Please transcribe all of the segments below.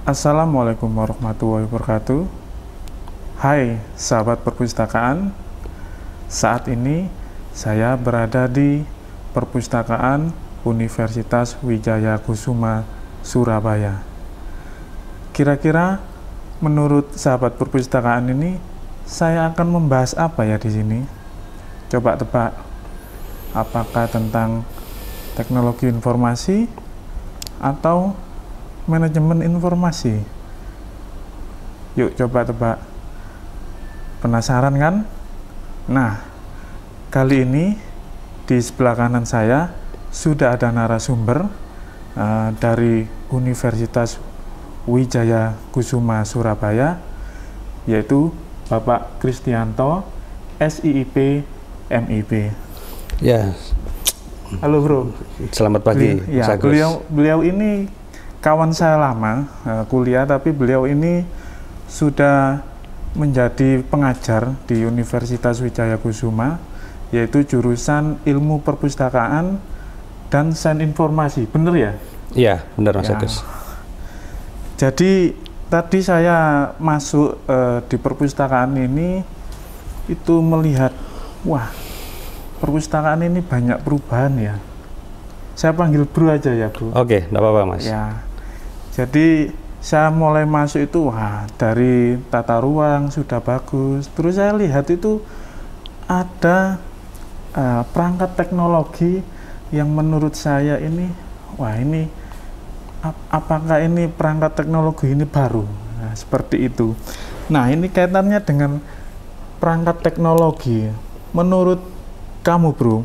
Assalamualaikum warahmatullahi wabarakatuh. Hai sahabat perpustakaan, saat ini saya berada di Perpustakaan Universitas Wijaya Kusuma, Surabaya. Kira-kira menurut sahabat perpustakaan ini, saya akan membahas apa ya di sini? Coba tebak, apakah tentang teknologi informasi atau manajemen informasi? Yuk coba tebak. Penasaran kan? Nah, kali ini di sebelah kanan saya sudah ada narasumber dari Universitas Wijaya Kusuma Surabaya, yaitu Bapak Kristianto, SIIP, MIP. Ya. Halo bro. Selamat pagi. Ya, beliau ini kawan saya lama kuliah, tapi beliau ini sudah menjadi pengajar di Universitas Wijaya Kusuma, yaitu jurusan Ilmu Perpustakaan dan Sains Informasi. Bener ya? Iya, benar Mas Ya. Agus. Jadi tadi saya masuk di perpustakaan ini itu melihat, wah, perpustakaan ini banyak perubahan ya. Saya panggil bro aja ya bro. Oke, enggak apa-apa Mas. Ya. Jadi saya mulai masuk itu, wah, dari tata ruang sudah bagus. Terus saya lihat itu ada perangkat teknologi yang menurut saya ini, wah, ini apakah ini perangkat teknologi ini baru? Nah, seperti itu. Nah, ini kaitannya dengan perangkat teknologi. Menurut kamu bro,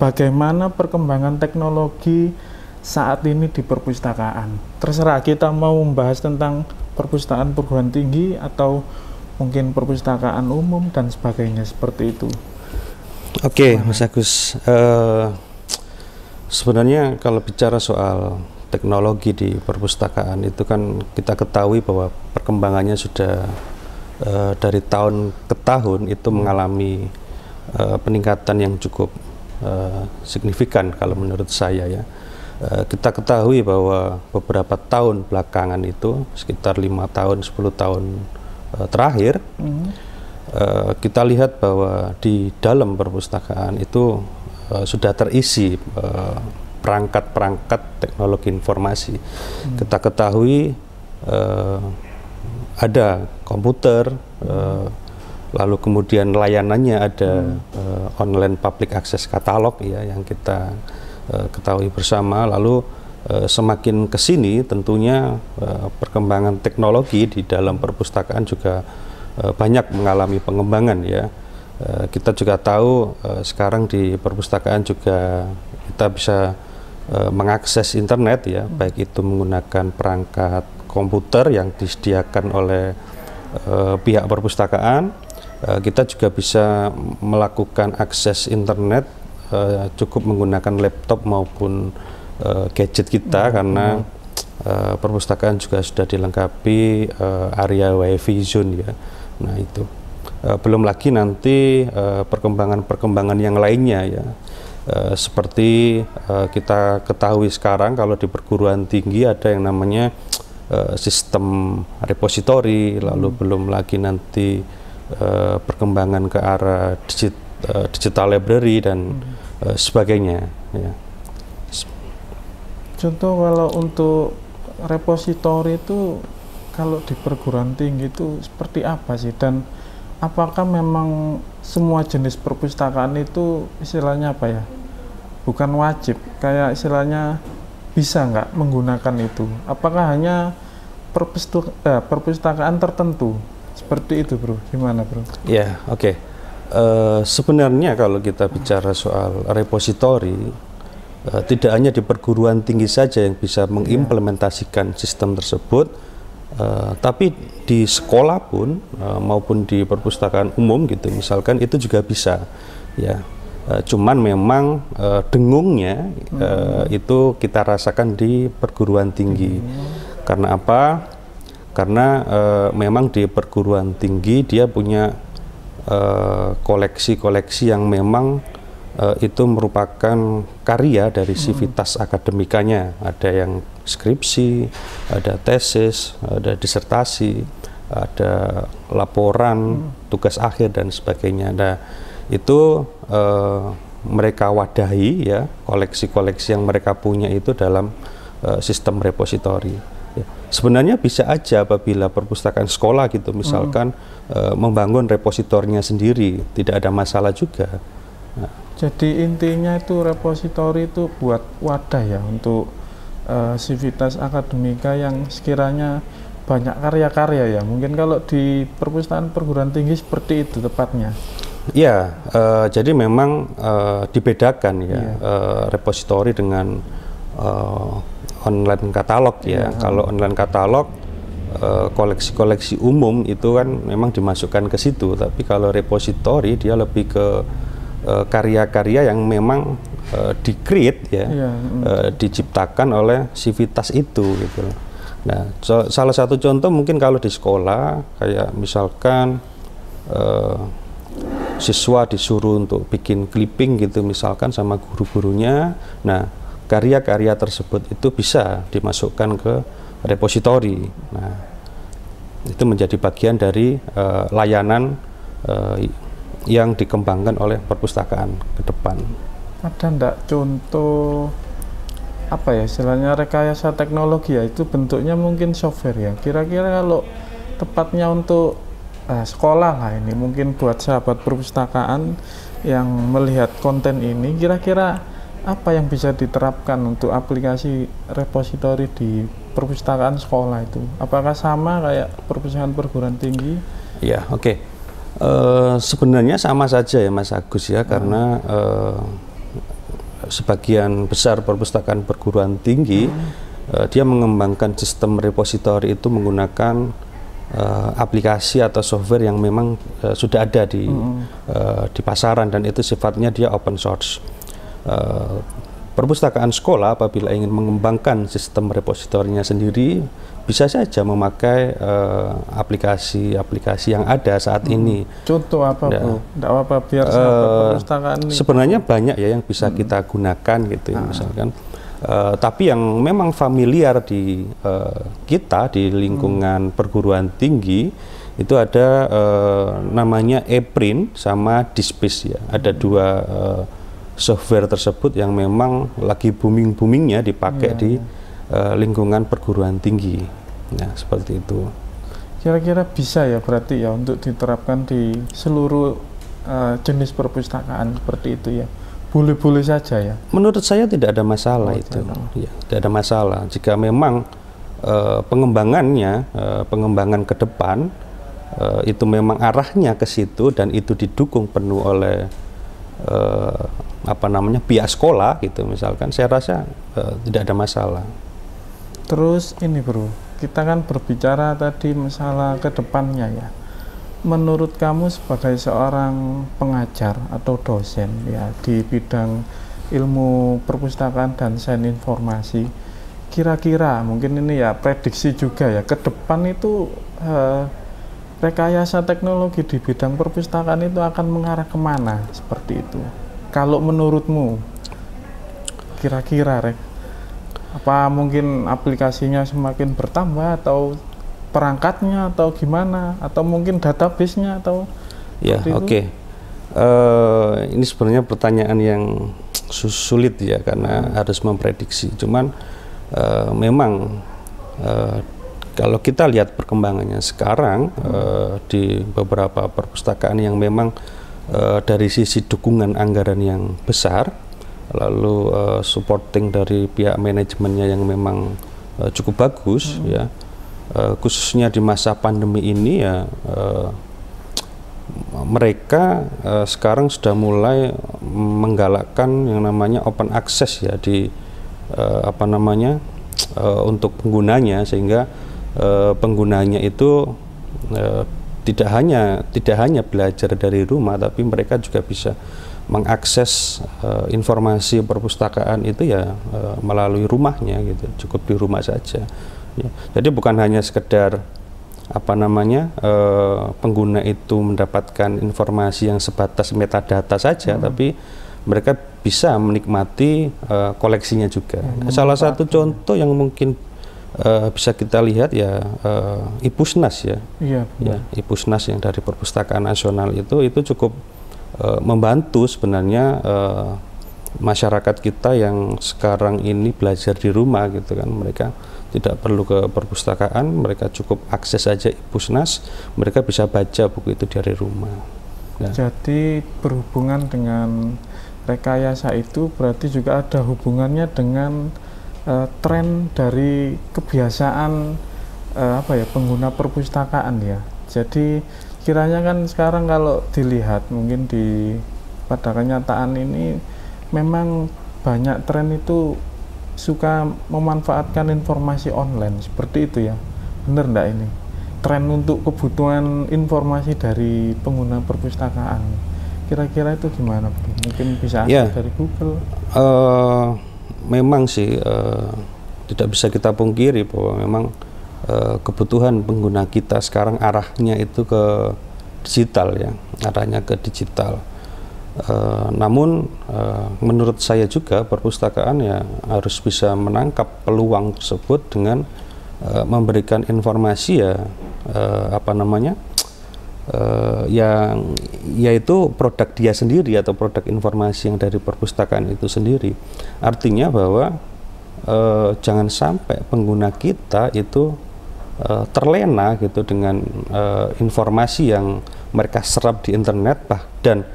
bagaimana perkembangan teknologi saat ini di perpustakaan? Terserah, kita mau membahas tentang perpustakaan perguruan tinggi atau mungkin perpustakaan umum dan sebagainya, seperti itu. Oke, Mas Agus. Sebenarnya kalau bicara soal teknologi di perpustakaan itu kan kita ketahui bahwa perkembangannya sudah dari tahun ke tahun itu mengalami peningkatan yang cukup signifikan kalau menurut saya ya. Kita ketahui bahwa beberapa tahun belakangan itu, sekitar 5 tahun, 10 tahun terakhir, kita lihat bahwa di dalam perpustakaan itu sudah terisi perangkat-perangkat teknologi informasi. Kita ketahui ada komputer, lalu kemudian layanannya ada online public access katalog ya, yang kita ketahui bersama. Lalu semakin kesini tentunya perkembangan teknologi di dalam perpustakaan juga banyak mengalami pengembangan ya. Kita juga tahu sekarang di perpustakaan juga kita bisa mengakses internet ya, baik itu menggunakan perangkat komputer yang disediakan oleh pihak perpustakaan. Kita juga bisa melakukan akses internet cukup menggunakan laptop maupun gadget kita, karena perpustakaan juga sudah dilengkapi area wifi zone ya. Nah itu belum lagi nanti perkembangan-perkembangan yang lainnya ya, seperti kita ketahui sekarang kalau di perguruan tinggi ada yang namanya sistem repositori, lalu belum lagi nanti perkembangan ke arah digital library dan sebagainya ya. Contoh kalau untuk repositori itu kalau di perguruan tinggi itu seperti apa sih, dan apakah memang semua jenis perpustakaan itu istilahnya apa ya, bukan wajib, kayak istilahnya bisa nggak menggunakan itu? Apakah hanya perpustakaan tertentu? Seperti itu, Bro. Gimana, Bro? Ya, oke. Sebenarnya kalau kita bicara soal repositori, tidak hanya di perguruan tinggi saja yang bisa mengimplementasikan sistem tersebut, tapi di sekolah pun maupun di perpustakaan umum gitu, misalkan itu juga bisa. Ya, cuman memang dengungnya itu kita rasakan di perguruan tinggi. Karena apa? Karena memang di perguruan tinggi dia punya koleksi-koleksi yang memang itu merupakan karya dari sivitas akademikanya. Ada yang skripsi, ada tesis, ada disertasi, ada laporan, tugas akhir dan sebagainya. Nah, itu mereka wadahi ya koleksi-koleksi yang mereka punya itu dalam sistem repositori. Ya. Sebenarnya bisa aja apabila perpustakaan sekolah gitu misalkan membangun repositorinya sendiri, tidak ada masalah juga. Nah, jadi intinya itu repositori itu buat wadah ya untuk sivitas akademika yang sekiranya banyak karya-karya ya. Mungkin kalau di perpustakaan perguruan tinggi seperti itu tepatnya. Ya, jadi memang dibedakan ya repositori dengan online katalog ya. Kalau online katalog koleksi-koleksi umum itu kan memang dimasukkan ke situ, tapi kalau repositori dia lebih ke karya-karya yang memang di-create ya, diciptakan oleh sivitas itu gitu. Nah, salah satu contoh mungkin kalau di sekolah kayak misalkan siswa disuruh untuk bikin clipping gitu misalkan sama guru-gurunya. Nah, karya-karya tersebut itu bisa dimasukkan ke repositori. Nah, itu menjadi bagian dari layanan yang dikembangkan oleh perpustakaan ke depan. Ada enggak contoh apa ya istilahnya rekayasa teknologi ya, itu bentuknya mungkin software ya, kira-kira kalau tepatnya untuk sekolah lah ini, mungkin buat sahabat perpustakaan yang melihat konten ini, kira-kira apa yang bisa diterapkan untuk aplikasi repositori di perpustakaan sekolah itu? Apakah sama kayak perpustakaan perguruan tinggi? Ya, oke. Sebenarnya sama saja ya Mas Agus ya, karena sebagian besar perpustakaan perguruan tinggi dia mengembangkan sistem repositori itu menggunakan aplikasi atau software yang memang sudah ada di pasaran, dan itu sifatnya dia open source. Perpustakaan sekolah apabila ingin mengembangkan sistem repositorinya sendiri bisa saja memakai aplikasi-aplikasi yang ada saat ini. Contoh apa, Bro? Tidak apa-apa biar sahabat perpustakaan ini. Sebenarnya banyak ya yang bisa kita gunakan gitu ya, misalkan. Tapi yang memang familiar di kita di lingkungan perguruan tinggi itu ada namanya ePrint sama Dispis ya. Ada dua software tersebut yang memang lagi booming-boomingnya dipakai di lingkungan perguruan tinggi. Nah, seperti itu. Kira-kira bisa ya berarti ya untuk diterapkan di seluruh jenis perpustakaan seperti itu ya? Boleh-boleh saja ya? Menurut saya tidak ada masalah itu. Ya, tidak ada masalah. Jika memang pengembangannya, pengembangan ke depan itu memang arahnya ke situ dan itu didukung penuh oleh pihak sekolah gitu misalkan, saya rasa tidak ada masalah. Terus ini Bro, kita kan berbicara tadi masalah ke depannya ya. Menurut kamu sebagai seorang pengajar atau dosen ya di bidang ilmu perpustakaan dan sains informasi, kira-kira mungkin ini ya prediksi juga ya, ke depan itu rekayasa teknologi di bidang perpustakaan itu akan mengarah kemana seperti itu? Kalau menurutmu, kira-kira Rek, apa mungkin aplikasinya semakin bertambah atau perangkatnya atau gimana, atau mungkin database-nya atau ya oke. Ini sebenarnya pertanyaan yang sulit ya karena harus memprediksi. Cuman memang kalau kita lihat perkembangannya sekarang di beberapa perpustakaan yang memang dari sisi dukungan anggaran yang besar, lalu supporting dari pihak manajemennya yang memang cukup bagus ya, khususnya di masa pandemi ini ya, mereka sekarang sudah mulai menggalakkan yang namanya open access ya di untuk penggunanya, sehingga penggunanya itu tidak hanya belajar dari rumah, tapi mereka juga bisa mengakses informasi perpustakaan itu ya melalui rumahnya gitu, cukup di rumah saja ya. Jadi bukan hanya sekedar pengguna itu mendapatkan informasi yang sebatas metadata saja, tapi mereka bisa menikmati koleksinya juga. Salah satu contoh yang mungkin bisa kita lihat ya, Ipusnas ya. Iya, ya, Ipusnas yang dari Perpustakaan Nasional itu cukup membantu sebenarnya masyarakat kita yang sekarang ini belajar di rumah gitu kan. Mereka tidak perlu ke perpustakaan, mereka cukup akses saja Ipusnas, mereka bisa baca buku itu dari rumah. Ya. Jadi berhubungan dengan rekayasa itu berarti juga ada hubungannya dengan tren dari kebiasaan pengguna perpustakaan ya. Jadi kiranya kan sekarang kalau dilihat mungkin pada kenyataan ini memang banyak tren itu suka memanfaatkan informasi online seperti itu ya. Benar enggak ini? Tren untuk kebutuhan informasi dari pengguna perpustakaan. Kira-kira itu gimana, Bro? Mungkin bisa dari Google. Memang sih tidak bisa kita pungkiri bahwa memang kebutuhan pengguna kita sekarang arahnya itu ke digital ya, arahnya ke digital. Namun menurut saya juga perpustakaan ya harus bisa menangkap peluang tersebut dengan memberikan informasi ya yang yaitu produk dia sendiri atau produk informasi yang dari perpustakaan itu sendiri. Artinya bahwa jangan sampai pengguna kita itu terlena gitu dengan informasi yang mereka serap di internet, dan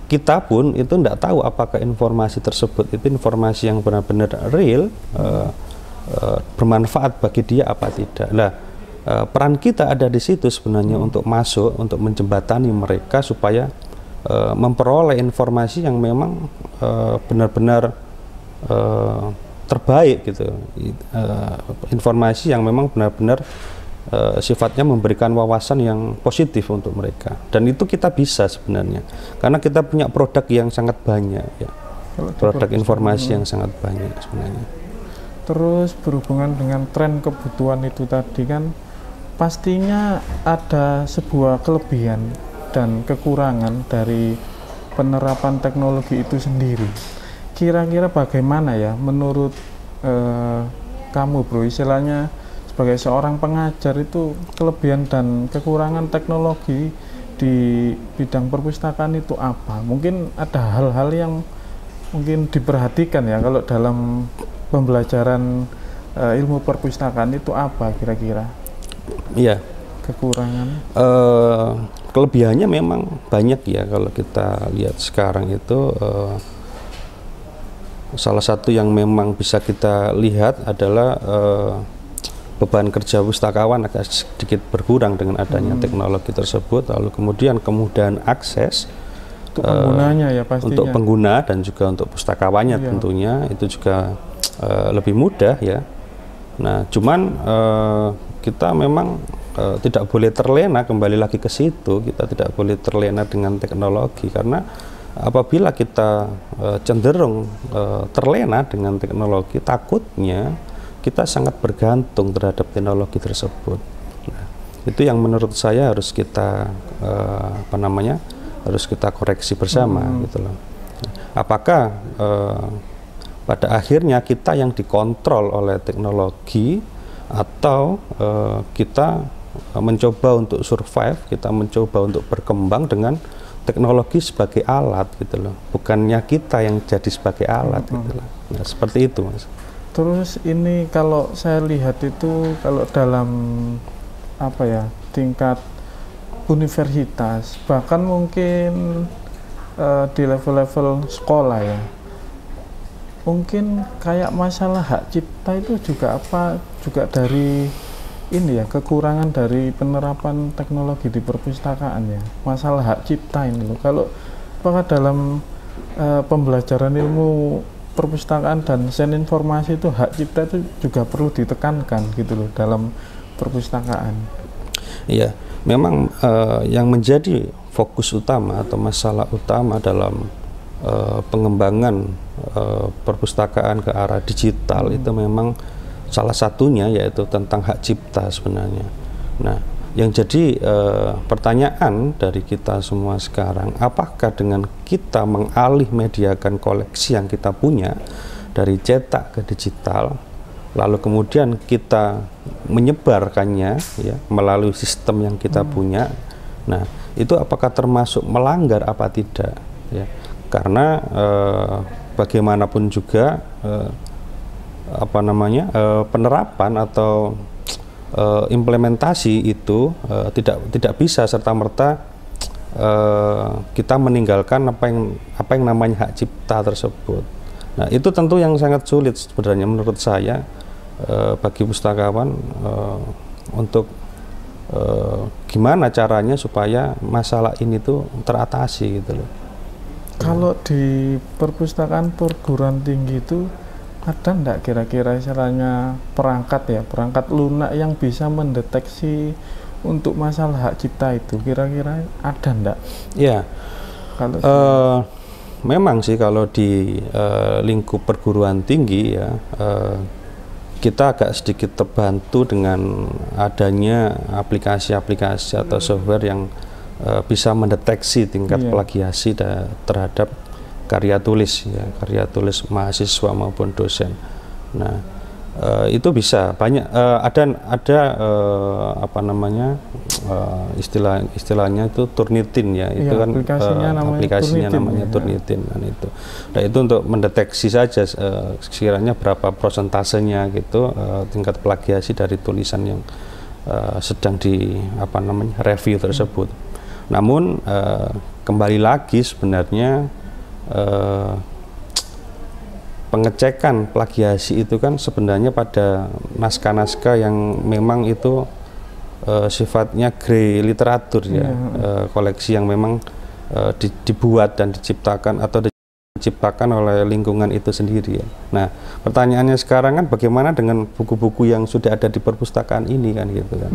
kita pun itu tidak tahu apakah informasi tersebut itu informasi yang benar-benar real, bermanfaat bagi dia apa tidak. Nah, peran kita ada di situ sebenarnya untuk masuk, untuk menjembatani mereka supaya memperoleh informasi yang memang benar-benar terbaik gitu, informasi yang memang benar-benar sifatnya memberikan wawasan yang positif untuk mereka, dan itu kita bisa sebenarnya karena kita punya produk yang sangat banyak ya, produk informasi yang sangat banyak sebenarnya. Terus berhubungan dengan tren kebutuhan itu tadi kan pastinya ada sebuah kelebihan dan kekurangan dari penerapan teknologi itu sendiri. Kira-kira bagaimana ya menurut kamu, Bro, istilahnya sebagai seorang pengajar itu kelebihan dan kekurangan teknologi di bidang perpustakaan itu apa? Mungkin ada hal-hal yang mungkin diperhatikan ya kalau dalam pembelajaran ilmu perpustakaan itu apa kira-kira? Iya. Kekurangan? Kelebihannya memang banyak ya kalau kita lihat sekarang itu. Salah satu yang memang bisa kita lihat adalah beban kerja pustakawan agak sedikit berkurang dengan adanya teknologi tersebut, lalu kemudian kemudahan akses untuk penggunanya ya pastinya. Untuk pengguna dan juga untuk pustakawannya tentunya itu juga lebih mudah ya. Nah, cuman kita memang tidak boleh terlena, kembali lagi ke situ, kita tidak boleh terlena dengan teknologi, karena apabila kita cenderung terlena dengan teknologi, takutnya kita sangat bergantung terhadap teknologi tersebut. Nah, itu yang menurut saya harus kita harus kita koreksi bersama gitu loh. Apakah pada akhirnya kita yang dikontrol oleh teknologi, atau kita mencoba untuk survive, kita mencoba untuk berkembang dengan teknologi sebagai alat gitu loh, bukannya kita yang jadi sebagai alat gitu loh. Nah, seperti itu, Mas. Terus ini kalau saya lihat itu kalau dalam tingkat universitas, bahkan mungkin di level-level sekolah ya, mungkin kayak masalah hak cipta itu juga juga dari ini ya, kekurangan dari penerapan teknologi di perpustakaan ya, masalah hak cipta ini loh. Kalau apakah dalam pembelajaran ilmu perpustakaan dan sains informasi itu hak cipta itu juga perlu ditekankan gitu loh dalam perpustakaan? Iya, memang yang menjadi fokus utama atau masalah utama dalam pengembangan perpustakaan ke arah digital itu memang salah satunya yaitu tentang hak cipta sebenarnya. Nah, yang jadi pertanyaan dari kita semua sekarang, apakah dengan kita mengalih mediakan koleksi yang kita punya dari cetak ke digital, lalu kemudian kita menyebarkannya ya melalui sistem yang kita punya, nah itu apakah termasuk melanggar apa tidak ya? Karena bagaimanapun juga penerapan atau implementasi itu tidak bisa serta-merta kita meninggalkan apa yang namanya hak cipta tersebut. Nah, itu tentu yang sangat sulit sebenarnya menurut saya bagi pustakawan untuk gimana caranya supaya masalah ini tuh teratasi gitu loh. Kalau di perpustakaan perguruan tinggi itu ada enggak kira-kira istilahnya perangkat lunak yang bisa mendeteksi untuk masalah hak cipta itu, kira-kira ada enggak? Ya, kalau memang sih kalau di lingkup perguruan tinggi ya kita agak sedikit terbantu dengan adanya aplikasi-aplikasi atau software yang bisa mendeteksi tingkat plagiasi terhadap karya tulis ya, karya tulis mahasiswa maupun dosen. Nah, itu bisa banyak istilahnya itu Turnitin ya, itu kan aplikasinya namanya Turnitin kan itu. Nah, itu untuk mendeteksi saja sekiranya berapa prosentasenya gitu tingkat plagiasi dari tulisan yang sedang di review tersebut. Namun kembali lagi sebenarnya pengecekan plagiasi itu kan sebenarnya pada naskah-naskah yang memang itu sifatnya grey literatur ya, koleksi yang memang dibuat dan diciptakan atau diciptakan oleh lingkungan itu sendiri ya. Nah, pertanyaannya sekarang kan bagaimana dengan buku-buku yang sudah ada di perpustakaan ini kan gitu kan.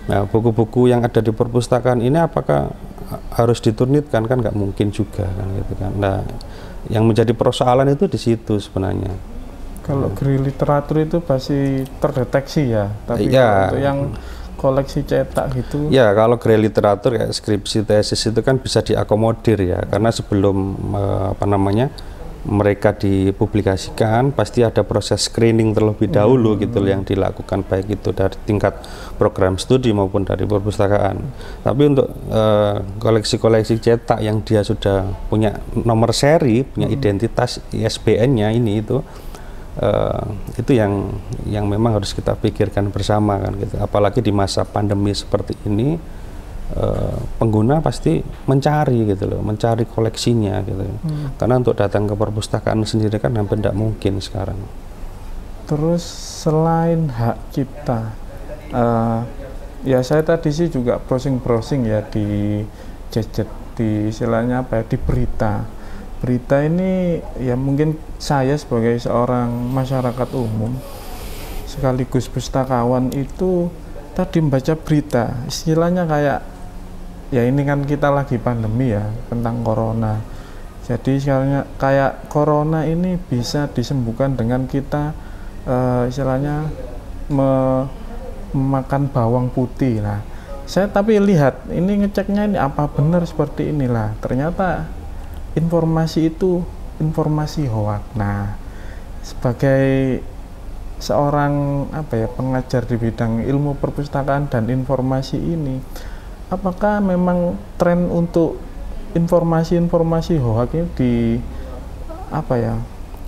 Nah, buku-buku yang ada di perpustakaan ini apakah harus diturnitkan kan nggak mungkin juga kan gitu kan. Nah, yang menjadi persoalan itu di situ sebenarnya. Kalau grey literatur itu pasti terdeteksi ya, tapi untuk yang koleksi cetak gitu. Ya, kalau grey literatur kayak skripsi tesis itu kan bisa diakomodir ya, karena sebelum mereka dipublikasikan pasti ada proses screening terlebih dahulu gitu yang dilakukan, baik itu dari tingkat program studi maupun dari perpustakaan. Tapi untuk koleksi-koleksi cetak yang dia sudah punya nomor seri, punya identitas ISBN-nya itu yang memang harus kita pikirkan bersama kan gitu. Apalagi di masa pandemi seperti ini, pengguna pasti mencari gitu loh, mencari koleksinya gitu. Karena untuk datang ke perpustakaan sendiri kan hampir tidak mungkin sekarang. Terus selain hak cipta, ya saya tadi sih juga browsing ya di gadget, di istilahnya di berita ini ya, mungkin saya sebagai seorang masyarakat umum sekaligus pustakawan itu tadi membaca berita, istilahnya kayak ya ini kan kita lagi pandemi ya tentang corona. Jadi istilahnya kayak corona ini bisa disembuhkan dengan kita istilahnya memakan bawang putih. Nah, saya tapi lihat ini ngeceknya ini apa benar seperti inilah. Ternyata informasi itu informasi hoak. Nah, sebagai seorang pengajar di bidang ilmu perpustakaan dan informasi ini, apakah memang tren untuk informasi-informasi hoak ini di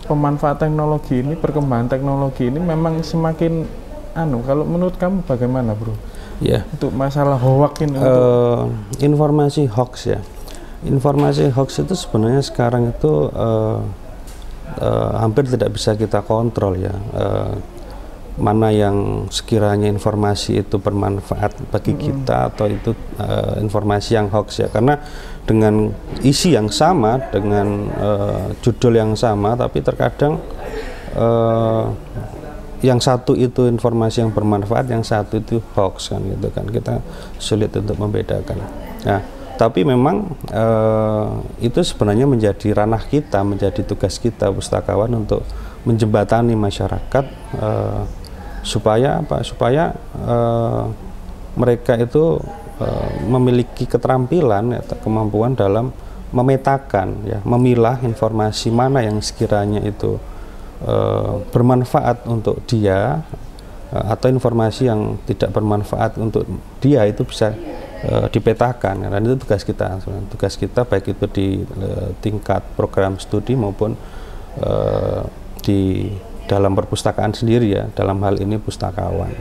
pemanfaatan teknologi ini, perkembangan teknologi ini memang semakin kalau menurut kamu bagaimana, Bro? Ya. Untuk masalah hoak ini, informasi hoax ya. Informasi hoax itu sebenarnya sekarang itu hampir tidak bisa kita kontrol ya, mana yang sekiranya informasi itu bermanfaat bagi kita atau itu informasi yang hoax ya, karena dengan isi yang sama, dengan judul yang sama, tapi terkadang yang satu itu informasi yang bermanfaat, yang satu itu hoax kan gitu kan, kita sulit untuk membedakan. Nah, tapi memang itu sebenarnya menjadi ranah kita, menjadi tugas kita pustakawan untuk menjembatani masyarakat supaya apa? Supaya mereka itu memiliki keterampilan atau kemampuan dalam memetakan ya, memilah informasi mana yang sekiranya itu bermanfaat untuk dia atau informasi yang tidak bermanfaat untuk dia itu bisa dipetakan. Dan itu tugas kita baik itu di tingkat program studi maupun di dalam perpustakaan sendiri ya, dalam hal ini pustakawan.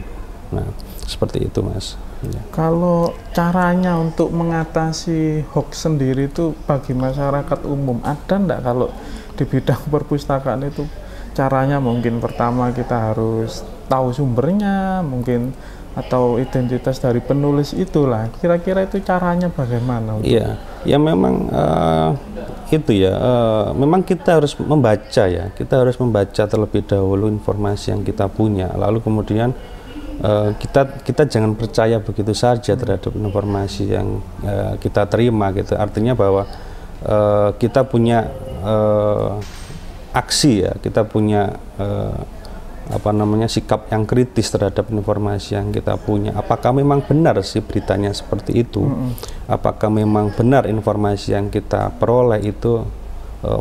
Nah, seperti itu Mas. Ya. Kalau caranya untuk mengatasi hoax sendiri itu bagi masyarakat umum, ada enggak kalau di bidang perpustakaan itu caranya? Mungkin pertama kita harus tahu sumbernya mungkin, atau identitas dari penulis itulah, kira-kira itu caranya bagaimana? Iya, ya memang itu ya, memang kita harus membaca ya, kita harus membaca terlebih dahulu informasi yang kita punya, lalu kemudian kita jangan percaya begitu saja terhadap informasi yang kita terima gitu. Artinya bahwa kita punya aksi ya, kita punya sikap yang kritis terhadap informasi yang kita punya. Apakah memang benar sih beritanya seperti itu? Apakah memang benar informasi yang kita peroleh itu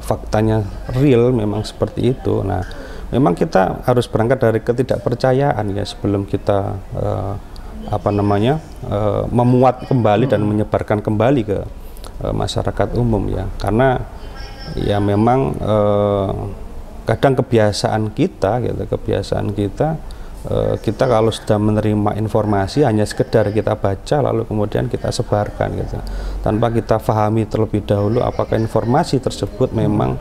faktanya real memang seperti itu? Nah, memang kita harus berangkat dari ketidakpercayaan ya sebelum kita memuat kembali dan menyebarkan kembali ke masyarakat umum ya. Karena ya memang kadang kebiasaan kita kita kalau sudah menerima informasi hanya sekedar kita baca lalu kemudian kita sebarkan gitu, tanpa kita pahami terlebih dahulu apakah informasi tersebut memang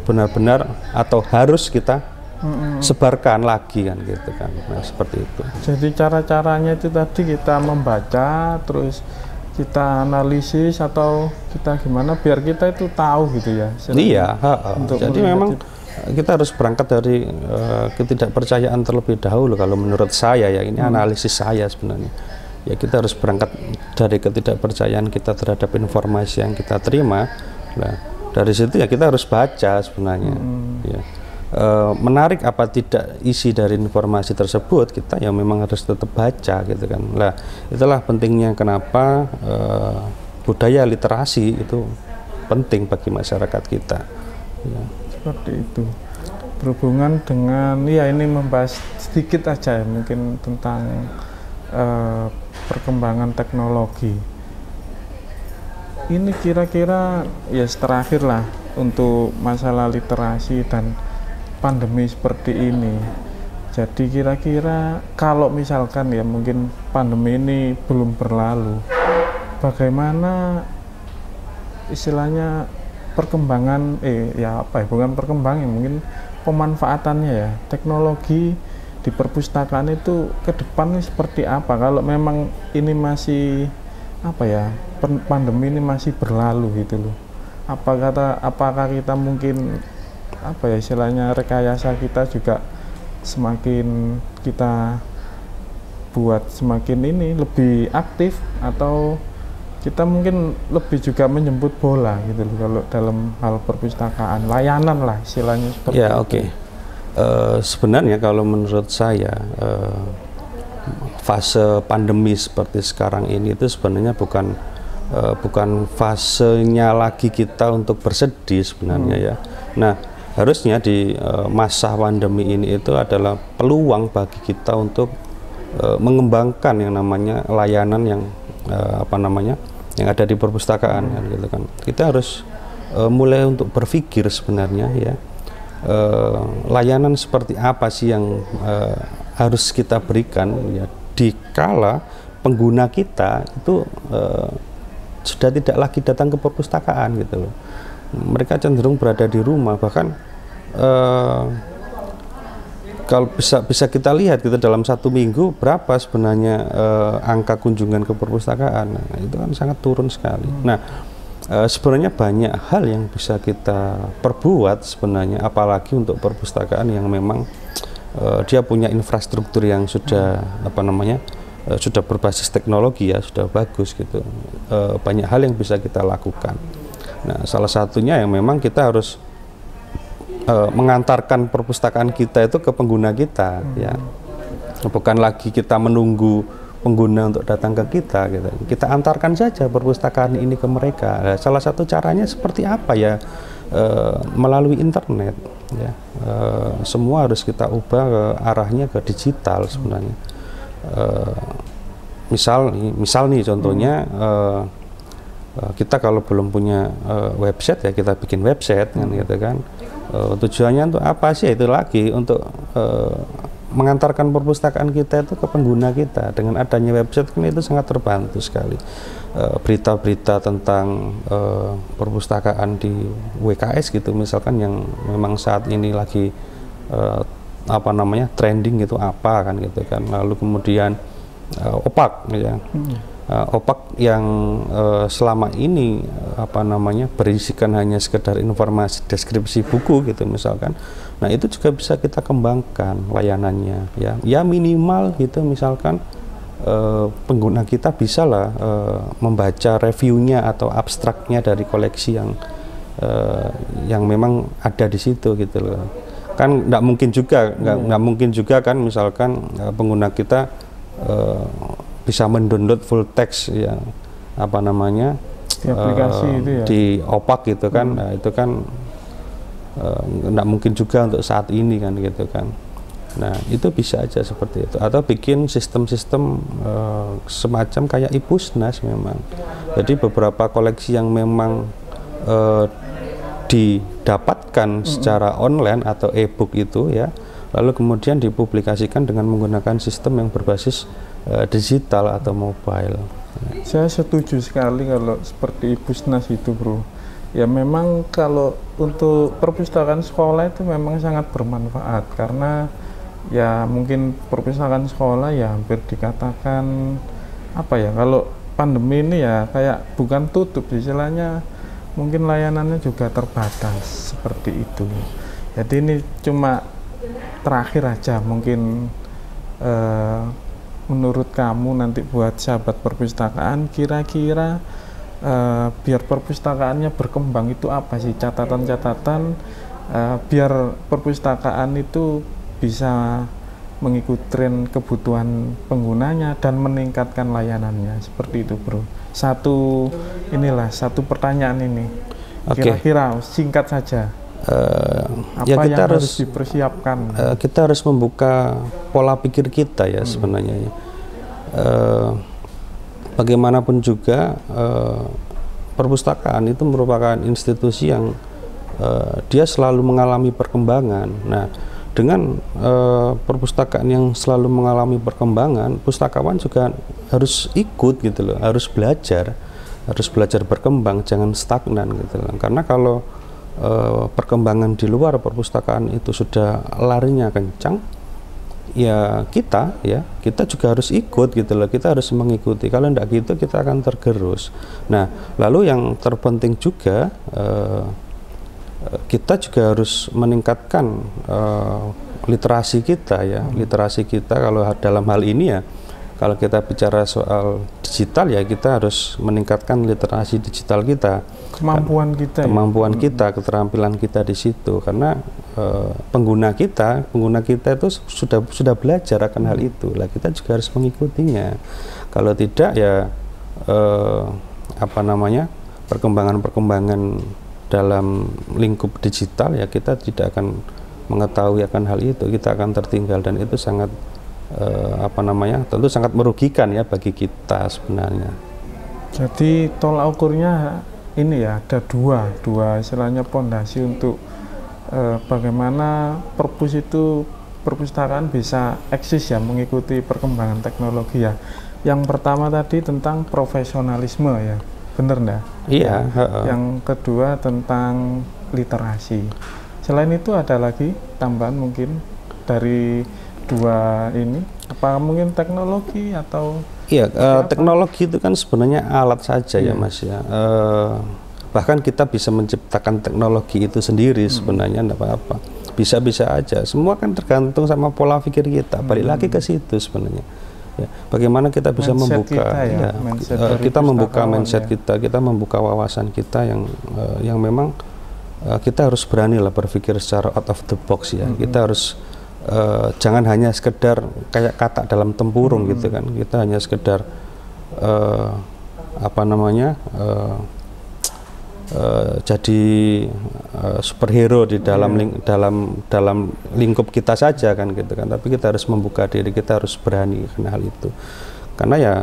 benar-benar atau harus kita sebarkan lagi kan gitu kan. Nah, seperti itu. Jadi cara-caranya itu tadi kita membaca, terus kita analisis, atau kita gimana biar kita itu tahu gitu ya. Iya, jadi memang kita harus berangkat dari ketidakpercayaan terlebih dahulu kalau menurut saya ya, ini analisis saya sebenarnya. Ya kita harus berangkat dari ketidakpercayaan kita terhadap informasi yang kita terima. Nah, dari situ ya kita harus baca sebenarnya. Ya. Menarik apa tidak isi dari informasi tersebut, kita ya memang harus tetap baca gitu kan. Lah, itulah pentingnya kenapa budaya literasi itu penting bagi masyarakat kita. Ya. Seperti itu. Berhubungan dengan ya ini membahas sedikit aja ya, mungkin tentang perkembangan teknologi. Ini kira-kira ya terakhir lah untuk masalah literasi dan pandemi seperti ini. Jadi kira-kira kalau misalkan ya mungkin pandemi ini belum berlalu, bagaimana istilahnya perkembangan bukan perkembangan, mungkin pemanfaatannya ya teknologi di perpustakaan itu ke depan ini seperti apa kalau memang ini masih pandemi ini masih berlalu gitu loh. Apakah kita mungkin istilahnya rekayasa kita juga semakin kita buat semakin ini lebih aktif, atau kita mungkin lebih juga menjemput bola gitu loh kalau dalam hal perpustakaan, layanan lah istilahnya seperti ya. Oke. Sebenarnya kalau menurut saya fase pandemi seperti sekarang ini itu sebenarnya bukan fasenya lagi kita untuk bersedih sebenarnya ya. Nah, harusnya di masa pandemi ini itu adalah peluang bagi kita untuk mengembangkan yang namanya layanan yang yang ada di perpustakaan kan, gitu kan. Kita harus mulai untuk berpikir sebenarnya ya, layanan seperti apa sih yang harus kita berikan ya di kala pengguna kita itu sudah tidak lagi datang ke perpustakaan gitu loh. mereka cenderung berada di rumah. Bahkan kalau bisa kita lihat kita dalam 1 minggu berapa sebenarnya angka kunjungan ke perpustakaan. Nah, itu kan sangat turun sekali. Nah, sebenarnya banyak hal yang bisa kita perbuat sebenarnya, apalagi untuk perpustakaan yang memang dia punya infrastruktur yang sudah sudah berbasis teknologi ya, sudah bagus gitu. Banyak hal yang bisa kita lakukan. Nah, salah satunya yang memang kita harus mengantarkan perpustakaan kita itu ke pengguna kita, ya, bukan lagi kita menunggu pengguna untuk datang ke kita, gitu. Kita antarkan saja perpustakaan ini ke mereka. Nah, salah satu caranya seperti apa ya? Melalui internet, ya. Semua harus kita ubah ke arahnya ke digital sebenarnya. Misal nih contohnya, kita kalau belum punya website ya kita bikin website kan, gitu kan. Tujuannya untuk apa sih? Itu lagi untuk mengantarkan perpustakaan kita itu ke pengguna kita. Dengan adanya website kan itu sangat terbantu sekali. Berita-berita tentang perpustakaan di WKS gitu misalkan yang memang saat ini lagi trending gitu apa kan gitu kan. Lalu kemudian OPAK ya. OPAK yang selama ini berisikan hanya sekedar informasi deskripsi buku gitu misalkan. Nah, itu juga bisa kita kembangkan layanannya ya minimal gitu misalkan pengguna kita bisa lah membaca reviewnya atau abstraknya dari koleksi yang memang ada di situ gitu loh. Kan nggak mungkin juga kan misalkan pengguna kita bisa mendownload full text ya di aplikasi itu ya, di OPAK gitu kan. Nah, itu kan nggak mungkin juga untuk saat ini kan gitu kan. Nah, itu bisa aja seperti itu, atau bikin sistem-sistem semacam kayak iPusnas memang. Jadi beberapa koleksi yang memang didapatkan secara online atau e-book itu ya, lalu kemudian dipublikasikan dengan menggunakan sistem yang berbasis digital atau mobile. Saya setuju sekali kalau seperti iPusnas itu, Bro. Ya memang kalau untuk perpustakaan sekolah itu memang sangat bermanfaat, karena ya mungkin perpustakaan sekolah ya hampir dikatakan kalau pandemi ini ya kayak bukan tutup, istilahnya mungkin layanannya juga terbatas seperti itu. Jadi ini cuma terakhir aja mungkin menurut kamu nanti buat sahabat perpustakaan, kira-kira biar perpustakaannya berkembang itu apa sih catatan-catatan biar perpustakaan itu bisa mengikuti tren kebutuhan penggunanya dan meningkatkan layanannya, seperti itu, Bro. Satu pertanyaan ini, kira-kira singkat saja. Apa kita yang harus dipersiapkan? Kita harus membuka pola pikir kita ya sebenarnya. Bagaimanapun juga perpustakaan itu merupakan institusi yang dia selalu mengalami perkembangan. Nah, dengan perpustakaan yang selalu mengalami perkembangan, pustakawan juga harus ikut gitu loh, harus belajar berkembang, jangan stagnan gitu loh. Karena kalau perkembangan di luar perpustakaan itu sudah larinya kencang, ya kita juga harus ikut gitu loh, kita harus mengikuti. Kalau tidak gitu kita akan tergerus. Nah, lalu yang terpenting juga kita juga harus meningkatkan literasi kita ya. Literasi kita kalau dalam hal ini ya, kalau kita bicara soal digital ya, kita harus meningkatkan literasi digital kita, kemampuan kita, keterampilan kita di situ. Karena pengguna kita itu sudah belajar akan hal itu. Lah, kita juga harus mengikutinya. Kalau tidak ya perkembangan dalam lingkup digital ya, kita tidak akan mengetahui akan hal itu, kita akan tertinggal, dan itu sangat tentu sangat merugikan ya bagi kita sebenarnya. Jadi tolak ukurnya ini ya, ada dua istilahnya pondasi untuk bagaimana perpustakaan bisa eksis ya, mengikuti perkembangan teknologi ya. Yang pertama tadi tentang profesionalisme ya. bener nggak? Iya. Yang kedua tentang literasi. Selain itu ada lagi tambahan mungkin dari dua ini? Apa mungkin teknologi atau? Iya, teknologi itu kan sebenarnya alat saja ya Mas ya. Bahkan kita bisa menciptakan teknologi itu sendiri sebenarnya, enggak apa-apa. Bisa-bisa aja. Semua kan tergantung sama pola pikir kita. Balik lagi ke situ sebenarnya. Ya, bagaimana kita bisa mindset membuka, kita, ya, kita membuka mindset kita membuka wawasan kita yang memang kita harus berani lah berpikir secara out of the box ya. Kita harus jangan hanya sekedar kayak katak dalam tempurung gitu kan. Kita hanya sekedar jadi superhero di dalam lingkup kita saja kan gitu kan. Tapi kita harus membuka diri, kita harus berani karena hal itu. Karena ya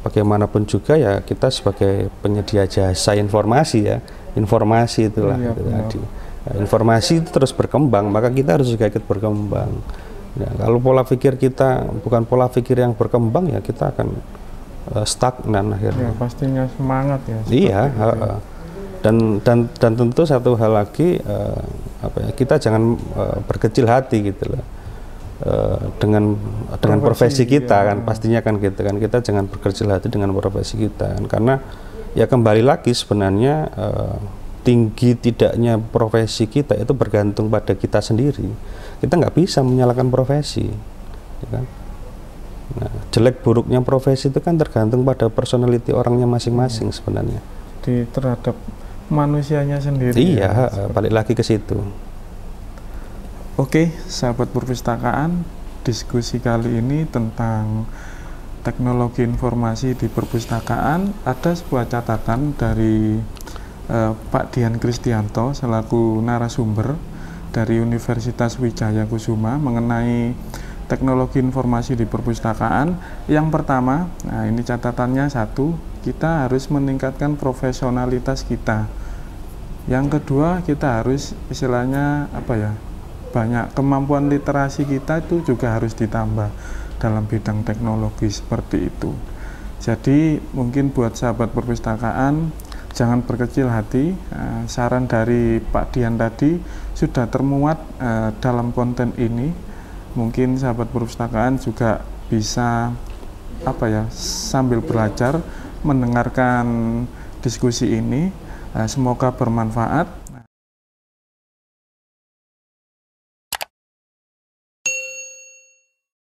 bagaimanapun juga ya kita sebagai penyedia jasa informasi ya, informasi itulah itu tadi. Informasi itu terus berkembang, maka kita harus juga ikut berkembang. Ya, kalau pola pikir kita bukan pola pikir yang berkembang ya kita akan stagnan akhirnya. Ya, pastinya semangat ya. Iya. Dan tentu satu hal lagi kita jangan berkecil hati gitu loh. Dengan profesi kita kan pastinya kan gitu kan, kita jangan berkecil hati dengan profesi kita kan, karena ya kembali lagi sebenarnya tinggi tidaknya profesi kita itu bergantung pada kita sendiri. Kita nggak bisa menyalahkan profesi ya kan? Nah, jelek buruknya profesi itu kan tergantung pada personality orangnya masing-masing sebenarnya terhadap manusianya sendiri. Iya, balik lagi ke situ. Oke, sahabat perpustakaan, diskusi kali ini tentang teknologi informasi di perpustakaan. Ada sebuah catatan dari Pak Dian Kristianto selaku narasumber dari Universitas Wijaya Kusuma mengenai teknologi informasi di perpustakaan. Yang pertama, nah ini catatannya satu, kita harus meningkatkan profesionalitas kita. Yang kedua, kita harus istilahnya banyak kemampuan literasi kita itu juga harus ditambah dalam bidang teknologi seperti itu. Jadi mungkin buat sahabat perpustakaan jangan berkecil hati. Saran dari Pak Dian tadi sudah termuat dalam konten ini. Mungkin sahabat perpustakaan juga bisa sambil belajar mendengarkan diskusi ini. Semoga bermanfaat.